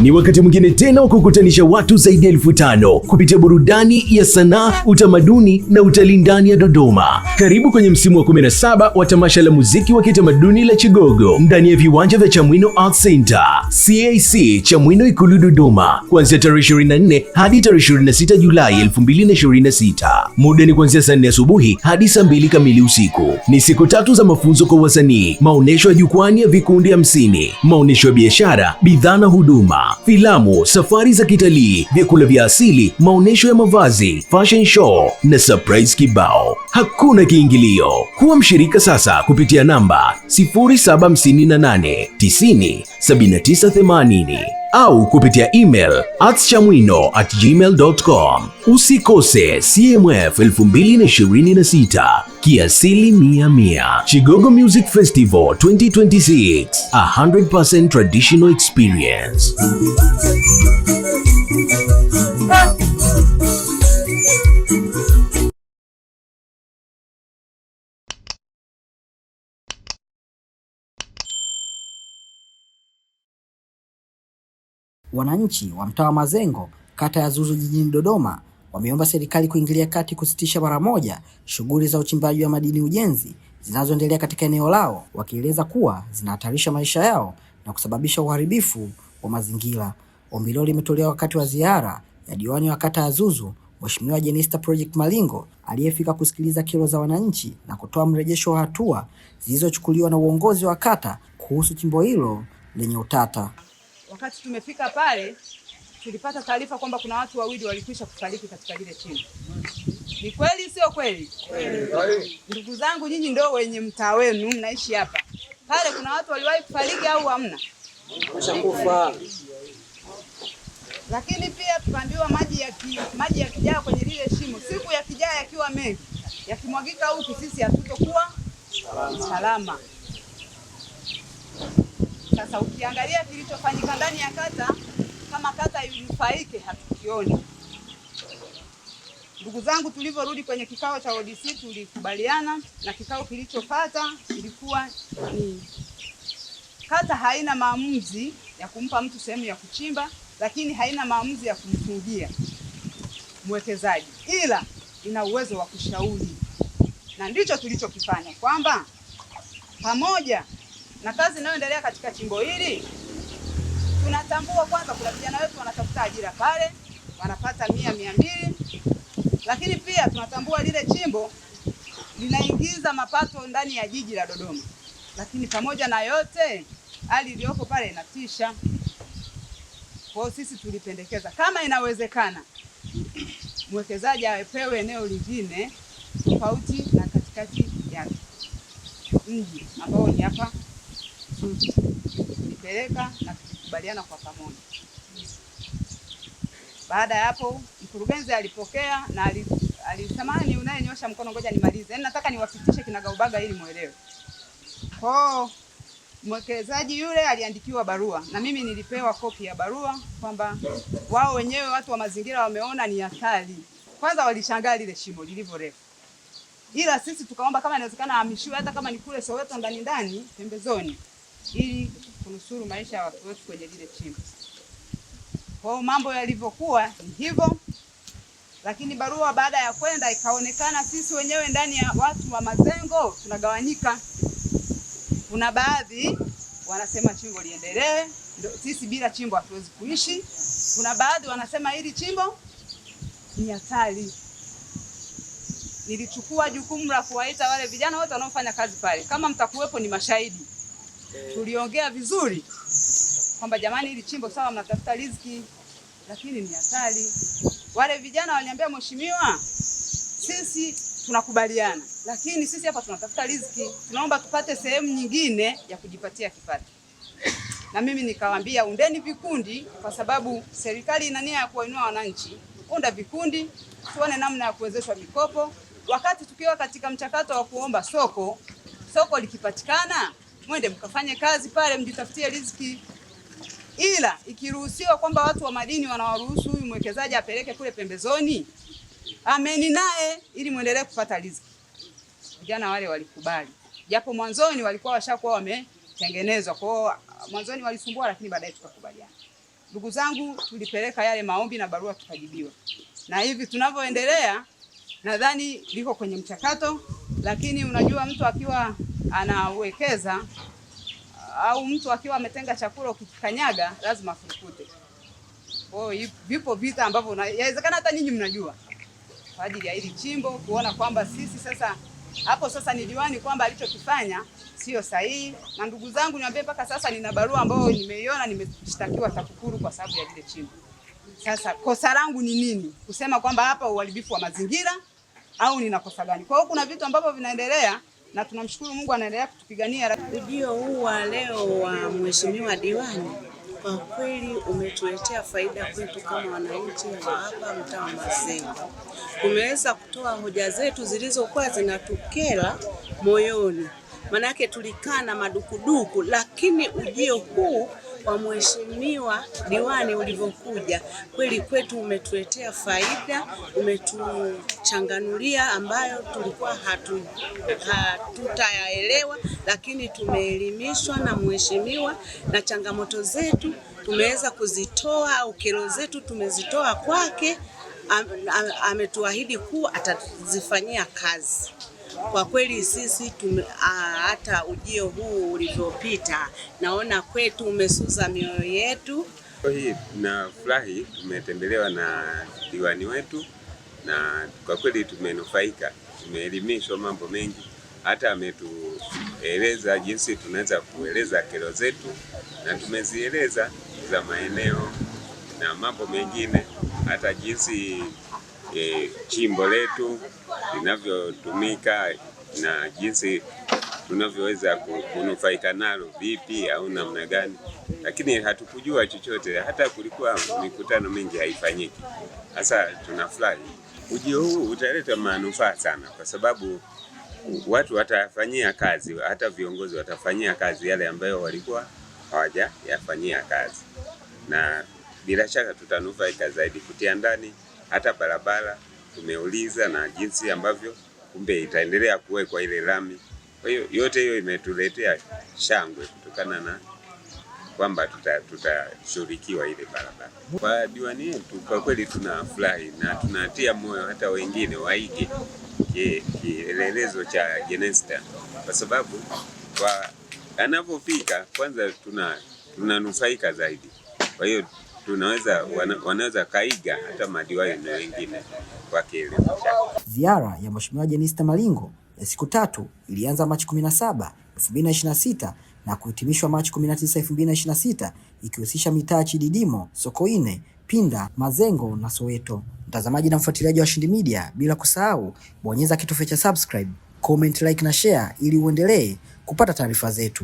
Ni wakati mwingine tena wa kukutanisha watu zaidi ya 5,000 kupitia burudani ya sanaa, utamaduni na utalii ndani ya Dodoma. Karibu kwenye msimu wa 17 wa tamasha la muziki wa kitamaduni la Chigogo ndani ya viwanja vya Chamwino Arts Center, CAC Chamwino Ikulu Dodoma, kuanzia tarehe 24 hadi tarehe 26 Julai 2026. Muda ni kuanzia saa 4 asubuhi hadi saa 2 kamili usiku. Ni siku 3 za mafunzo kwa wasanii, maonesho ya jukwani ya vikundi 50, maonesho ya biashara, bidhaa na huduma, filamu, safari za kitalii, vyakula vya asili, maonesho ya mavazi, fashion show na surprise kibao. Hakuna kiingilio. Kuwa mshirika sasa kupitia namba 0758 90 7980 au kupitia email @chamwino@gmail.com. Usikose CMF 2026, kiasili 100. Chigogo Music Festival 2026, 100% traditional experience. Wananchi wa mtaa wa Mazengo, kata ya Zuzu jijini Dodoma, wameomba serikali kuingilia kati kusitisha mara moja shughuli za uchimbaji wa madini ujenzi zinazoendelea katika eneo lao, wakieleza kuwa zinahatarisha maisha yao na kusababisha uharibifu wa mazingira. Ombi hilo limetolewa wakati wa ziara ya diwani wa kata ya Zuzu, Mheshimiwa Jenista Project Malingo, aliyefika kusikiliza kero za wananchi na kutoa mrejesho wa hatua zilizochukuliwa na uongozi wa kata kuhusu chimbo hilo lenye utata. Wakati tumefika pale, tulipata taarifa kwamba kuna watu wawili walikwisha kufariki katika lile chimbo. Ni kweli sio kweli? Ndugu zangu, nyinyi ndio wenye mtaa wenu, mnaishi hapa. Pale kuna watu waliwahi kufariki au hamna? Washakufa. Lakini pia tukaambiwa maji yakijaa kwenye lile shimo, siku yakijaa yakiwa mengi, yakimwagika huku, sisi hatutokuwa salama. Sasa ukiangalia kilichofanyika ndani ya kata, kama kata ilifaike hatukioni. Ndugu zangu, tulivyorudi kwenye kikao cha ODC tulikubaliana, na kikao kilichofuata ilikuwa ni kata haina maamuzi ya kumpa mtu sehemu ya kuchimba, lakini haina maamuzi ya kumfungia mwekezaji, ila ina uwezo wa kushauri. Na ndicho tulichokifanya, kwamba pamoja na kazi inayoendelea katika chimbo hili, tunatambua kwanza kuna vijana wetu wanatafuta ajira pale, wanapata 100-200, lakini pia tunatambua lile chimbo linaingiza mapato ndani ya jiji la Dodoma. Lakini pamoja na yote, hali iliyopo pale inatisha. Kwa sisi tulipendekeza kama inawezekana, mwekezaji apewe eneo lingine tofauti na katikati ya mji ambao ni hapa. Tulipeleka na tukubaliana kwa pamoja. Baada ya hapo, mkurugenzi alipokea na alisema, ni unayenyosha mkono, ngoja nimalize. Nataka niwafikishe kinagaubaga ili muelewe. Kwa mwekezaji yule aliandikiwa barua, na mimi nilipewa kopi ya barua, kwamba wao wenyewe watu wa mazingira wameona ni hatari. Kwanza walishangaa lile shimo lilivyo refu, ila sisi tukaomba kama inawezekana ahamishiwe, hata kama ni kule Soweto ndani pembezoni, ili kunusuru maisha ya watu wetu kwenye lile chimbo. Kwa mambo yalivyokuwa ni hivyo, lakini barua baada ya kwenda ikaonekana sisi wenyewe ndani ya watu wa Mazengo tunagawanyika. Kuna baadhi wanasema chimbo liendelee, sisi bila chimbo hatuwezi kuishi. Kuna baadhi wanasema hili chimbo ni hatari. Nilichukua jukumu la kuwaita wale vijana wote wanaofanya kazi pale, kama mtakuwepo ni mashahidi. Tuliongea vizuri kwamba jamani, hili chimbo sawa, mnatafuta riziki, lakini ni hatari. Wale vijana waliambia, mheshimiwa, sisi tunakubaliana, lakini sisi hapa tunatafuta riziki, tunaomba tupate sehemu nyingine ya kujipatia kipato. Na mimi nikawaambia, undeni vikundi, kwa sababu serikali ina nia ya kuwainua wananchi. Unda vikundi, tuone namna ya kuwezeshwa mikopo. Wakati tukiwa katika mchakato wa kuomba soko likipatikana, mwende mkafanye kazi pale, mjitafutie riziki. Ila ikiruhusiwa kwamba watu wa madini wanawaruhusu huyu mwekezaji apeleke kule pembezoni, ameni naye ili muendelee kupata riziki. Vijana wale walikubali, japo mwanzoni walikuwa washakuwa wametengenezwa. Kwa mwanzoni walisumbua, lakini baadaye tukakubaliana. ndugu zangu, tulipeleka yale maombi na barua tukajibiwa, na hivi tunavyoendelea nadhani liko kwenye mchakato. Lakini unajua mtu akiwa anawekeza au mtu akiwa ametenga chakula ukikanyaga lazima furukute. Kwa hiyo vipo vita ambavyo inawezekana hata ninyi mnajua kwa ajili ya hili chimbo, kuona kwamba sisi sasa hapo sasa ni diwani kwamba alichokifanya sio sahihi. Na ndugu zangu, niwaambie mpaka sasa nina barua ambayo nimeiona, nimeshtakiwa TAKUKURU kwa sababu ya lile chimbo. Sasa kosa langu ni nini? Kusema kwamba hapa uharibifu wa mazingira au nina kosa gani? Kwa hiyo kuna vitu ambavyo vinaendelea na tunamshukuru Mungu anaendelea kutupigania. Ujio huu wa leo wa mheshimiwa diwani kwa kweli umetuletea faida kwetu kama wananchi wa hapa mtaa wa Mazengo. Tumeweza kutoa hoja zetu zilizokuwa zinatukera moyoni. Manake tulikaa na madukuduku, lakini ujio huu wa mheshimiwa diwani ulivyokuja kweli kwetu umetuletea faida, umetuchanganulia ambayo tulikuwa hatutayaelewa, lakini tumeelimishwa na mheshimiwa na changamoto zetu tumeweza kuzitoa au kero zetu tumezitoa kwake. Ametuahidi kuwa atazifanyia kazi. Kwa kweli sisi hata ujio huu ulivyopita naona kwetu umesuza mioyo yetu. Hii tunafurahi, tumetembelewa na diwani wetu na kwa kweli tumenufaika, tumeelimishwa mambo mengi, hata ametueleza jinsi tunaweza kueleza kero zetu na tumezieleza za maeneo na mambo mengine, hata jinsi chimbo letu linavyotumika na jinsi tunavyoweza kunufaika nalo vipi au namna gani, lakini hatukujua chochote. Hata kulikuwa mikutano mingi haifanyiki. Sasa tunafurahi ujio huu utaleta manufaa sana, kwa sababu watu watafanyia kazi, hata viongozi watafanyia kazi yale ambayo walikuwa hawajayafanyia kazi, na bila shaka tutanufaika zaidi kutia ndani hata barabara tumeuliza na jinsi ambavyo kumbe itaendelea kuwekwa ile lami. Kwa hiyo yote hiyo imetuletea shangwe kutokana na kwamba tutashirikiwa ile barabara. Kwa diwani yetu kwa kweli tunafurahi na tunatia moyo hata wengine waige kielelezo cha Jenista, kwa sababu kwa anapofika kwanza tunanufaika zaidi. Kwa hiyo wanaweza kaiga hata madiwani wengine kwa kielezo chake. Ziara ya Mheshimiwa Jenista Malingo ya siku 3 ilianza Machi 17, 2026 na kuhitimishwa Machi 19, 2026 ikihusisha mitaa Chididimo, Sokoine, Pinda, Mazengo na Soweto. Mtazamaji na mfuatiliaji wa Washindi Media, bila kusahau bonyeza kitufe cha subscribe, comment, like na share ili uendelee kupata taarifa zetu.